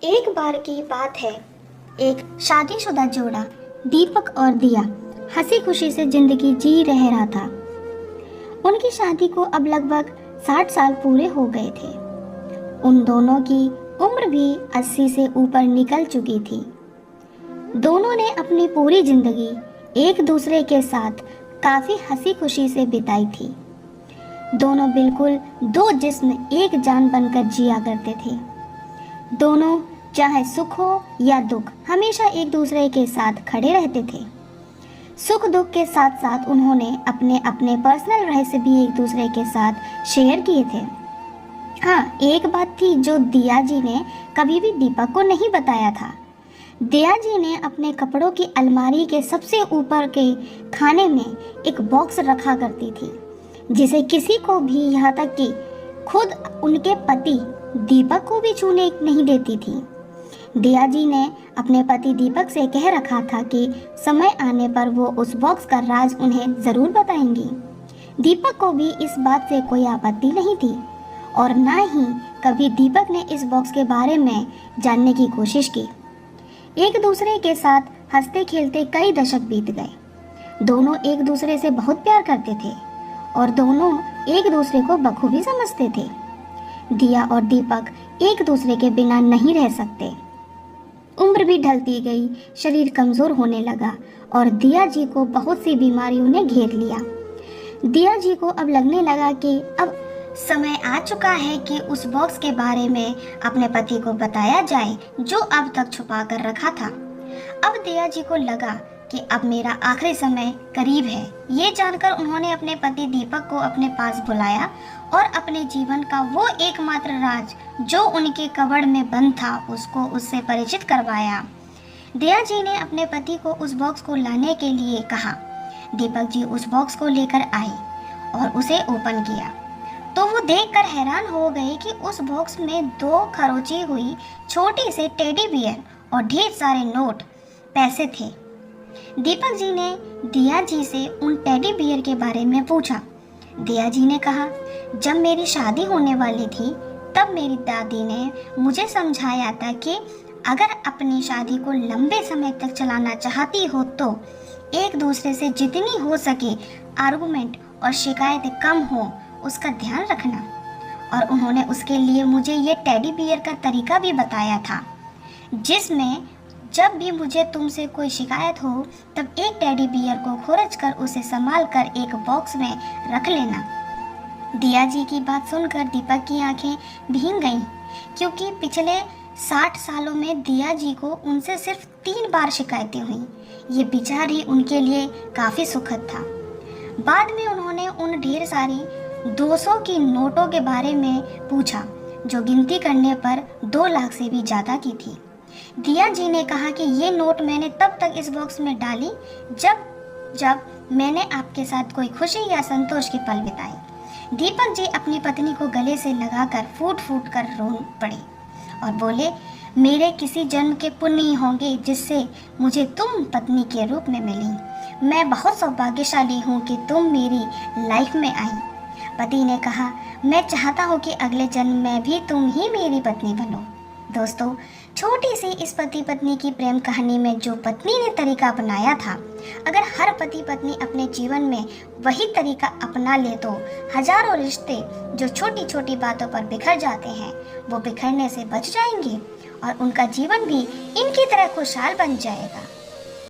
एक बार की बात है। एक शादीशुदा जोड़ा दीपक और दिया हंसी खुशी से जिंदगी जी रहा था। उनकी शादी को अब लगभग 60 साल पूरे हो गए थे। उन दोनों की उम्र भी 80 से ऊपर निकल चुकी थी। दोनों ने अपनी पूरी जिंदगी एक दूसरे के साथ काफी हंसी खुशी से बिताई थी। दोनों बिल्कुल दो जिस्म एक जान बनकर जिया करते थे। दोनों चाहे सुख हो या दुख हमेशा एक दूसरे के साथ खड़े रहते थे। सुख दुख के साथ साथ उन्होंने अपने अपने पर्सनल रहस्य भी एक दूसरे के साथ शेयर किए थे। हाँ, एक बात थी जो दिया जी ने कभी भी दीपक को नहीं बताया था। दिया जी ने अपने कपड़ों की अलमारी के सबसे ऊपर के खाने में एक बॉक्स रखा करती थी, जिसे किसी को भी, यहाँ तक कि खुद उनके पति दीपक को भी छूने नहीं देती थी। दिया जी ने अपने पति दीपक से कह रखा था कि समय आने पर वो उस बॉक्स का राज उन्हें ज़रूर बताएंगी। दीपक को भी इस बात से कोई आपत्ति नहीं थी और ना ही कभी दीपक ने इस बॉक्स के बारे में जानने की कोशिश की। एक दूसरे के साथ हंसते खेलते कई दशक बीत गए। दोनों एक दूसरे से बहुत प्यार करते थे और दोनों एक दूसरे को बखूबी समझते थे। दिया और दीपक एक दूसरे के बिना नहीं रह सकते। उम्र भी ढलती गई, शरीर कमज़ोर होने लगा और दिया जी को बहुत सी बीमारियों ने घेर लिया। दिया जी को अब लगने लगा कि अब समय आ चुका है कि उस बॉक्स के बारे में अपने पति को बताया जाए जो अब तक छुपा कर रखा था। अब दिया जी को लगा कि अब मेरा आखिरी समय करीब है। ये जानकर उन्होंने अपने पति दीपक को अपने पास बुलाया और अपने जीवन का वो एकमात्र राज जो उनके कबड़ में बंद था उसको उससे परिचित करवाया। दिया जी ने अपने पति को उस बॉक्स को लाने के लिए कहा। दीपक जी उस बॉक्स को लेकर आए और उसे ओपन किया तो वो देखकर हैरान हो गए कि उस बॉक्स में 2 खरोची हुई छोटी सी टेडी बियर और ढेर सारे नोट पैसे थे। दीपक जी ने दिया जी से उन टेडी बियर के बारे में पूछा। दिया जी ने कहा, जब मेरी शादी होने वाली थी तब मेरी दादी ने मुझे समझाया था कि अगर अपनी शादी को लंबे समय तक चलाना चाहती हो तो एक दूसरे से जितनी हो सके आर्गुमेंट और शिकायतें कम हो उसका ध्यान रखना। और उन्होंने उसके लिए मुझे ये टेडी बियर का तरीका भी बताया था, जिसमें जब भी मुझे तुमसे कोई शिकायत हो तब एक टेडी बियर को खुरच कर उसे संभाल कर एक बॉक्स में रख लेना। दिया जी की बात सुनकर दीपक की आंखें भीग गईं, क्योंकि पिछले 60 सालों में दिया जी को उनसे सिर्फ 3 बार शिकायतें हुई। ये विचार ही उनके लिए काफ़ी सुखद था। बाद में उन्होंने उन ढेर सारी 200 की नोटों के बारे में पूछा जो गिनती करने पर 2 लाख से भी ज़्यादा की थी। दिया जी ने कहा कि ये नोट मैंने तब तक इस बॉक्स में डाली जब मैंने आपके साथ कोई खुशी या संतोष के पल बिताए। दीपक जी अपनी पत्नी को गले से लगाकर फूट फूट कर रो पड़े और बोले, मेरे किसी जन्म के पुण्य होंगे जिससे मुझे तुम पत्नी के रूप में मिली। मैं बहुत सौभाग्यशाली हूँ कि तुम मेरी लाइफ में आई। पति ने कहा, मैं चाहता हूँ कि अगले जन्म में भी तुम ही मेरी पत्नी बनो। दोस्तों, छोटी सी इस पति पत्नी की प्रेम कहानी में जो पत्नी ने तरीका अपनाया था, अगर हर पति पत्नी अपने जीवन में वही तरीका अपना ले तो हजारों रिश्ते जो छोटी छोटी बातों पर बिखर जाते हैं वो बिखरने से बच जाएंगे और उनका जीवन भी इनकी तरह खुशहाल बन जाएगा।